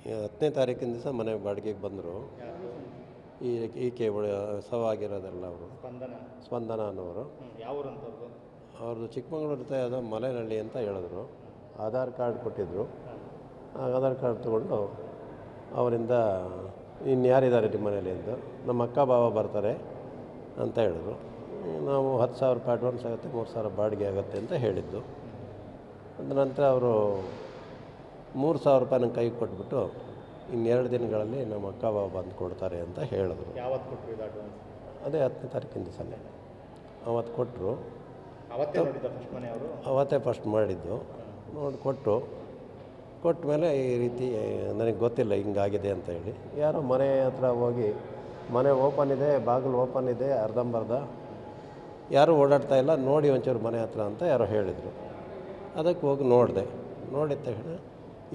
10ನೇ ತಾರೀಕಿನ ದಿವಸ ಮನೆ ಬಾಡಿಗೆಗೆ ಬಂದರು. ಈಕೆ ಸವಾಗಿರೋದಲ್ಲ ಅವರು ಸ್ಪಂದನ ಅನ್ನೋರು. ಅವ್ರದ್ದು ಚಿಕ್ಕಮಗಳೂರು ಯಾವುದೋ ಮಲೆನಹಳ್ಳಿ ಅಂತ ಹೇಳಿದ್ರು. ಆಧಾರ್ ಕಾರ್ಡ್ ಕೊಟ್ಟಿದ್ದರು. ಆಧಾರ್ ಕಾರ್ಡ್ ತೊಗೊಂಡು ಅವರಿಂದ ಇನ್ಯಾರಿದ್ದಾರೆ ನಿಮ್ಮ ಮನೇಲಿ ಎಂದು, ನಮ್ಮ ಅಕ್ಕ ಭಾವ ಬರ್ತಾರೆ ಅಂತ ಹೇಳಿದ್ರು. ನಾವು 10,000 ರೂಪಾಯಿ ಅಡ್ವಾನ್ಸ್ ಆಗುತ್ತೆ, 3,000 ಬಾಡಿಗೆ ಆಗುತ್ತೆ ಅಂತ ಹೇಳಿದ್ದು. ಅದ ನಂತರ ಅವರು 3,000 ರೂಪಾಯಿ ನಂಗೆ ಕೈಗೆ ಕೊಟ್ಬಿಟ್ಟು ಇನ್ನೆರಡು ದಿನಗಳಲ್ಲಿ ನಮ್ಮ ಅಕ್ಕ ಭಾವ ಬಂದು ಕೊಡ್ತಾರೆ ಅಂತ ಹೇಳಿದ್ರು. ಯಾವತ್ತು ಕೊಟ್ಟರು ಇದು ಅಡ್ವಾನ್ಸ್? ಅದೇ 10ನೇ ತಾರೀಕಿನ ದಿವಸನೇ ಅವತ್ತು ಕೊಟ್ಟರು. ಅವತ್ತೇ ಫಸ್ಟ್ ಮಾಡಿದ್ದು. ನೋಡಿ ಕೊಟ್ಟ ಮೇಲೆ ಈ ರೀತಿ ನನಗೆ ಗೊತ್ತಿಲ್ಲ ಹಿಂಗಾಗಿದೆ ಅಂತ ಹೇಳಿ. ಯಾರೋ ಮನೆ ಹತ್ರ ಹೋಗಿ, ಮನೆ ಓಪನ್ ಇದೆ, ಬಾಗಿಲು ಓಪನ್ ಇದೆ, ಅರ್ಧಂಬರ್ಧ ಯಾರೂ ಓಡಾಡ್ತಾ ಇಲ್ಲ, ನೋಡಿ ಒಂಚೂರು ಮನೆ ಹತ್ರ ಅಂತ ಯಾರೋ ಹೇಳಿದರು. ಅದಕ್ಕೆ ಹೋಗಿ ನೋಡಿದೆ. ನೋಡಿದ ತಕ್ಷಣ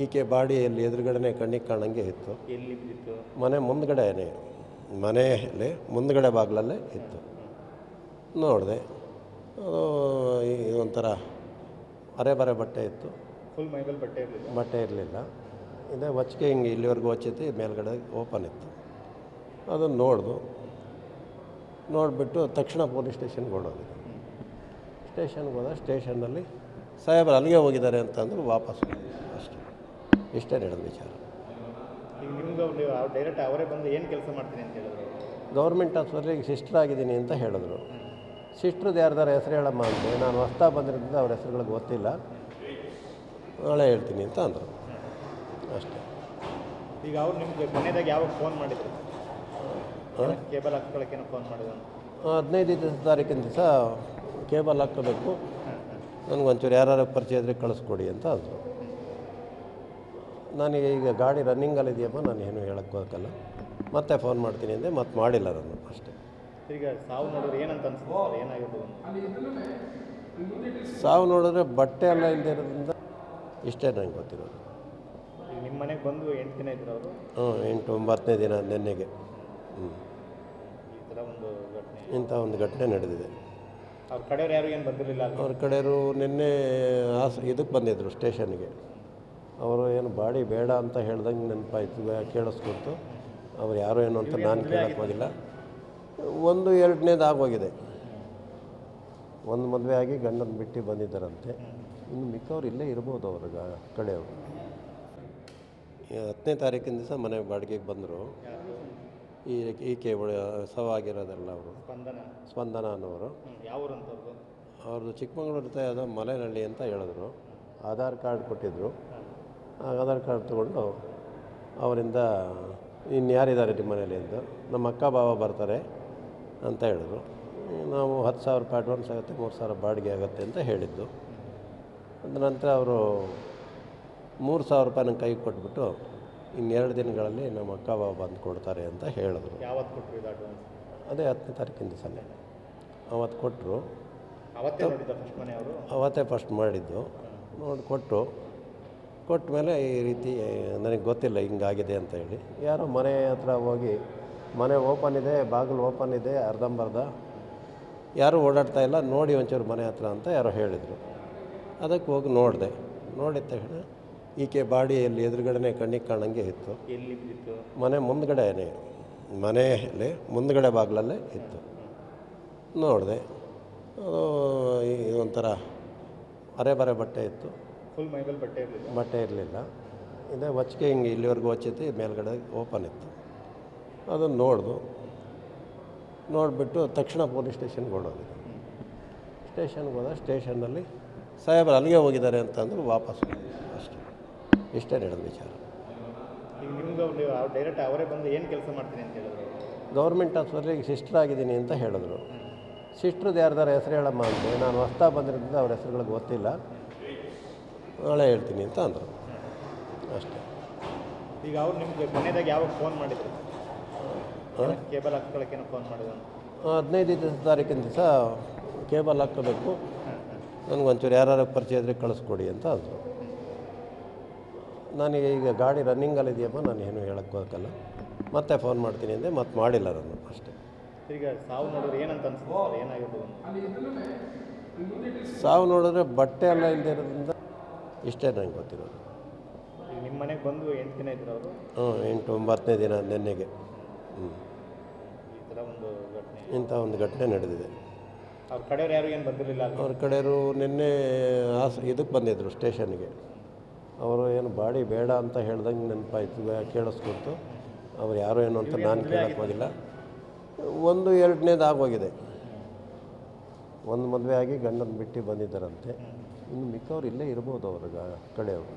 ಈಕೆ ಬಾಡಿಯಲ್ಲಿ ಎದುರುಗಡೆನೇ ಕಣ್ಣಿಗೆ ಕಾಣಂಗೆ ಇತ್ತು. ಮನೆ ಮುಂದ್ಗಡೆನೇ, ಮನೆಯಲ್ಲಿ ಮುಂದ್ಗಡೆ ಬಾಗಿಲಲ್ಲೇ ಇತ್ತು. ನೋಡಿದೆ, ಅದು ಒಂಥರ ಅರೆ ಬಟ್ಟೆ ಇತ್ತು. ಫುಲ್ ಮೈಮೇಲೆ ಬಟ್ಟೆ ಇರಲಿಲ್ಲ. ಇದೇ ಹೊಚ್ಕೆ ಹಿಂಗೆ ಇಲ್ಲಿವರೆಗೂ ಹೊಚ್ಚೈತಿ, ಮೇಲ್ಗಡೆ ಓಪನ್ ಇತ್ತು. ಅದನ್ನು ನೋಡಿಬಿಟ್ಟು ತಕ್ಷಣ ಪೊಲೀಸ್ ಸ್ಟೇಷನ್ಗೆ ಓಡೋದು. ಸ್ಟೇಷನ್ಗೆ ಹೋದ. ಸ್ಟೇಷನ್ನಲ್ಲಿ ಸಾಹೇಬರು ಅಲ್ಲಿಗೆ ಹೋಗಿದ್ದಾರೆ ಅಂತಂದ್ರೆ ವಾಪಸ್ ಅಷ್ಟೇ. ಇಷ್ಟೇ ನಡೆದ ವಿಚಾರ. ಈಗ ನಿಮ್ಗೆ ಡೈರೆಕ್ಟ್ ಅವರೇ ಬಂದು ಏನು ಕೆಲಸ ಮಾಡ್ತೀನಿ ಅಂತ ಹೇಳಿದ್ರು? ಗೌರ್ಮೆಂಟ್ ಆಸ್ಪತ್ರೆಗೆ ಸಿಸ್ಟರ್ ಆಗಿದ್ದೀನಿ ಅಂತ ಹೇಳಿದ್ರು. ಸಿಸ್ಟ್ರದ್ದು ಯಾರ್ದಾರ ಹೆಸರು ಹೇಳಮ್ಮ ಅಂದರೆ, ನಾನು ಹೊಸ್ತಾ ಬಂದಿರೋದ್ರಿಂದ ಅವ್ರ ಹೆಸರುಗಳಿಗೆ ಗೊತ್ತಿಲ್ಲ, ನಾಳೆ ಹೇಳ್ತೀನಿ ಅಂತ ಅಂದರು. ಅಷ್ಟೇ. ಈಗ ಅವ್ರು ನಿಮಗೆ ಮನೆಯಾಗ ಯಾವಾಗ ಫೋನ್ ಮಾಡಿದ್ರು? ಕೇಬಲ್ ಹಾಕ್ಕೊಳ್ಳೋಕ್ಕೇನೋ ಫೋನ್ ಮಾಡಿದ್ರು? 15ನೇ ತಾರೀಕಿನ ದಿವಸ ಕೇಬಲ್ ಹಾಕ್ಕೋಬೇಕು, ನನಗೊಂಚೂರು ಯಾರು ಪರಿಚಯ ಇದ್ದರೆ ಕಳಿಸ್ಕೊಡಿ ಅಂತ ಅಂದರು. ನನಗೆ ಈಗ ಗಾಡಿ ರನ್ನಿಂಗಲ್ಲಿದೆಯಮ್ಮ, ನಾನು ಏನು ಹೇಳೋಕ್ಕೆ ಹೋಗಲ್ಲ, ಮತ್ತೆ ಫೋನ್ ಮಾಡ್ತೀನಿ ಅಂದೆ. ಮತ್ತೆ ಮಾಡಿಲ್ಲ ನಾನು. ಅಷ್ಟೇ. ಈಗ ಸಾವು ನೋಡಿದ್ರೆ ಏನಂತ ಅನ್ಸುತ್ತೆ? ಏನಾಗಿರ್ಬೋದು? ಸಾವು ನೋಡಿದ್ರೆ ಬಟ್ಟೆ ಎಲ್ಲ ಇಲ್ಲದೆ ಇರೋದ್ರಿಂದ ಇಷ್ಟೇ ನನಗೆ ಗೊತ್ತಿರೋದು. ಈಗ ನಿಮ್ಮ ಮನೆಗೆ ಬಂದು 8 ದಿನ ಇದ್ರು ಅವರು? 8-9ನೇ ದಿನ ನೆನ್ನೆಗೆ. ಈ ಥರ ಒಂದು ಘಟನೆ, ಇಂಥ ಒಂದು ಘಟನೆ ನಡೆದಿದೆ. ಅವ್ರ ಕಡೆಯವ್ರು ಯಾರು ಏನು ಬಂದಿರಲಿಲ್ಲ? ಅವ್ರ ಕಡೆಯವರು ನಿನ್ನೆ ಇದಕ್ಕೆ ಬಂದಿದ್ದರು ಸ್ಟೇಷನ್ಗೆ. ಅವರು ಏನು ಬಾಡಿ ಬೇಡ ಅಂತ ಹೇಳ್ದಂಗೆ ನೆನಪಾಯ್ತು, ಕೇಳಿಸ್ಕೊಡ್ತು. ಅವ್ರು ಯಾರೋ ಏನು ಅಂತ ನಾನು ಕೇಳಕ್ಕೆ ಹೋಗಿಲ್ಲ. 1-2ನೇದು ಆಗೋಗಿದೆ. ಒಂದು ಮದುವೆ ಆಗಿ ಗಂಡನ ಬಿಟ್ಟು ಬಂದಿದ್ದಾರಂತೆ. ಇನ್ನು ಮಿಕ್ಕವ್ರು ಇಲ್ಲೇ ಇರ್ಬೋದು ಅವ್ರ ಕಡೆಯವರು. 10ನೇ ತಾರೀಕಿನ ದಿವಸ ಮನೆ ಬಾಡಿಗೆಗೆ ಬಂದರು. ಈಕೆ ಸವಾಗಿರೋದಲ್ಲ ಅವರು ಸ್ಪಂದನ ಅನ್ನೋರು. ಅವ್ರದ್ದು ಚಿಕ್ಕಮಗಳೂರು ಯಾವುದೋ ಮಲೆನಹಳ್ಳಿ ಅಂತ ಹೇಳಿದ್ರು. ಆಧಾರ್ ಕಾರ್ಡ್ ಕೊಟ್ಟಿದ್ದರು. ಆಧಾರ್ ಕಾರ್ಡ್ ತೊಗೊಂಡು ಅವರಿಂದ ಇನ್ಯಾರಿದ್ದಾರೆ ನಿಮ್ಮ ಮನೇಲಿ ಎಂದು, ನಮ್ಮ ಅಕ್ಕ ಭಾವ ಬರ್ತಾರೆ ಅಂತ ಹೇಳಿದ್ರು. ನಾವು 10,000 ರೂಪಾಯಿ ಅಡ್ವಾನ್ಸ್ ಆಗುತ್ತೆ, 3,000 ಬಾಡಿಗೆ ಆಗುತ್ತೆ ಅಂತ ಹೇಳಿದ್ದು. ಅದ ನಂತರ ಅವರು 3,000 ರೂಪಾಯಿ ನಂಗೆ ಕೈಗೆ ಕೊಟ್ಬಿಟ್ಟು ಇನ್ನೆರಡು ದಿನಗಳಲ್ಲಿ ನಮ್ಮ ಅಕ್ಕ ಭಾವ ಬಂದು ಕೊಡ್ತಾರೆ ಅಂತ ಹೇಳಿದ್ರು. ಯಾವತ್ತು ಕೊಟ್ಟರು ಇದು ಅಡ್ವಾನ್ಸ್? ಅದೇ 10ನೇ ತಾರೀಕಿನ ದಿವಸನೇ ಅವತ್ತು ಕೊಟ್ಟರು. ಅವತ್ತೇ ಫಸ್ಟ್ ಮಾಡಿದ್ದು. ನೋಡಿ ಕೊಟ್ಟ ಮೇಲೆ ಈ ರೀತಿ ನನಗೆ ಗೊತ್ತಿಲ್ಲ ಹಿಂಗಾಗಿದೆ ಅಂತ ಹೇಳಿ. ಯಾರೋ ಮನೆ ಹತ್ರ ಹೋಗಿ, ಮನೆ ಓಪನ್ ಇದೆ, ಬಾಗಿಲು ಓಪನ್ ಇದೆ, ಅರ್ಧಂಬರ್ಧ ಯಾರೂ ಓಡಾಡ್ತಾ ಇಲ್ಲ, ನೋಡಿ ಒಂಚೂರು ಮನೆ ಹತ್ರ ಅಂತ ಯಾರೋ ಹೇಳಿದರು. ಅದಕ್ಕೆ ಹೋಗಿ ನೋಡಿದೆ. ನೋಡಿದ ತಕ್ಷಣ ಈಕೆ ಬಾಡಿಯಲ್ಲಿ ಎದುರುಗಡೆನೇ ಕಣ್ಣಿಗೆ ಕಾಣಂಗೆ ಇತ್ತು. ಮನೆ ಮುಂದ್ಗಡೆನೇ, ಮನೆಯಲ್ಲಿ ಮುಂದ್ಗಡೆ ಬಾಗಿಲಲ್ಲೇ ಇತ್ತು. ನೋಡಿದೆ, ಅದು ಒಂಥರ ಅರೆ ಬಟ್ಟೆ ಇತ್ತು. ಫುಲ್ ಮೈಮೇಲೆ ಬಟ್ಟೆ ಇರಲಿಲ್ಲ. ಇದೇ ಹೊಚ್ಕೆ ಹಿಂಗೆ ಇಲ್ಲಿವರೆಗೂ ಹೊಚ್ಚೈತಿ, ಮೇಲ್ಗಡೆ ಓಪನ್ ಇತ್ತು. ಅದನ್ನು ನೋಡಿಬಿಟ್ಟು ತಕ್ಷಣ ಪೊಲೀಸ್ ಸ್ಟೇಷನ್ಗೆ ಓಡೋದು. ಸ್ಟೇಷನ್ಗೆ ಹೋದ. ಸ್ಟೇಷನ್ನಲ್ಲಿ ಸಾಹೇಬರು ಅಲ್ಲಿಗೆ ಹೋಗಿದ್ದಾರೆ ಅಂತಂದ್ರೆ ವಾಪಸ್ ಅಷ್ಟೇ. ಇಷ್ಟೇ ನಡೆದ ವಿಚಾರ. ಈಗ ನಿಮ್ಗೆ ಡೈರೆಕ್ಟ್ ಅವರೇ ಬಂದು ಏನು ಕೆಲಸ ಮಾಡ್ತೀನಿ ಅಂತ ಹೇಳಿದ್ರು? ಗೌರ್ಮೆಂಟ್ ಆಸ್ಪತ್ರೆಗೆ ಸಿಸ್ಟರ್ ಆಗಿದ್ದೀನಿ ಅಂತ ಹೇಳಿದ್ರು. ಸಿಸ್ಟ್ರದ್ದು ಯಾರ್ದಾರ ಹೆಸರು ಹೇಳಮ್ಮ ಅಂದರೆ, ನಾನು ಹೊಸ್ತಾ ಬಂದಿರೋದ್ರಿಂದ ಅವ್ರ ಹೆಸರುಗಳಿಗೆ ಗೊತ್ತಿಲ್ಲ, ನಾಳೆ ಹೇಳ್ತೀನಿ ಅಂತ ಅಂದರು. ಅಷ್ಟೇ. ಈಗ ಅವ್ರು ನಿಮಗೆ ಮನೆಯಾಗ ಯಾವಾಗ ಫೋನ್ ಮಾಡಿದ್ರು? ಕೇಬಲ್ ಹಾಕ್ಕೊಳ್ಳೋಕ್ಕೇನೋ ಫೋನ್ ಮಾಡಿದ್ರು? 15ನೇ ತಾರೀಕಿನ ದಿವಸ ಕೇಬಲ್ ಹಾಕ್ಕೋಬೇಕು, ನನಗೊಂಚೂರು ಯಾರು ಪರಿಚಯ ಇದ್ದರೆ ಕಳಿಸ್ಕೊಡಿ ಅಂತ ಅಂದರು. ನನಗೆ ಈಗ ಗಾಡಿ ರನ್ನಿಂಗಲ್ಲಿದೆಯಮ್ಮ, ನಾನು ಏನು ಹೇಳೋಕ್ಕೆ ಹೋಗಲ್ಲ, ಮತ್ತೆ ಫೋನ್ ಮಾಡ್ತೀನಿ ಅಂದೆ. ಮತ್ತೆ ಮಾಡಿಲ್ಲ ನಾನು. ಅಷ್ಟೇ. ಈಗ ಸಾವು ನೋಡಿದ್ರೆ ಏನಂತ ಅನ್ಸುತ್ತೆ? ಏನಾಗಿರ್ಬೋದು? ಸಾವು ನೋಡಿದ್ರೆ ಬಟ್ಟೆ ಎಲ್ಲ ಇಲ್ಲದೆ ಇರೋದ್ರಿಂದ ಇಷ್ಟೇ ನನಗೆ ಗೊತ್ತಿರೋದು. ನಿಮ್ಮ ಮನೆಗೆ ಬಂದು 8 ದಿನ ಇದ್ರು ಅವರು. 8-9ನೇ ದಿನ ನೆನ್ನೆಗೆ. ಈ ಥರ ಒಂದು ಘಟನೆ, ಇಂಥ ಒಂದು ಘಟನೆ ನಡೆದಿದೆ. ಅವ್ರ ಕಡೆಯವ್ರು ಯಾರು ಏನು ಬಂದಿರಲಿಲ್ಲ? ಅವ್ರ ಕಡೆಯವರು ನಿನ್ನೆ ಇದಕ್ಕೆ ಬಂದಿದ್ದರು ಸ್ಟೇಷನ್ಗೆ. ಅವರು ಏನು ಬಾಡಿ ಬೇಡ ಅಂತ ಹೇಳ್ದಂಗೆ ನೆನಪಾಯ್ತು, ಕೇಳಿಸ್ಕೊಡ್ತು. ಅವ್ರು ಯಾರು ಏನು ಅಂತ ನಾನು ಕೇಳಕ್ಕೆ ಹೋಗಿಲ್ಲ. 1-2ನೇದು ಆಗೋಗಿದೆ. ಒಂದು ಮದುವೆ ಆಗಿ ಗಂಡನ ಬಿಟ್ಟು ಬಂದಿದ್ದಾರಂತೆ. ಇನ್ನು ಮಿಕ್ಕವ್ರು ಇಲ್ಲೇ ಇರ್ಬೋದು ಅವ್ರಿಗೆ ಕಡೆಯವರು.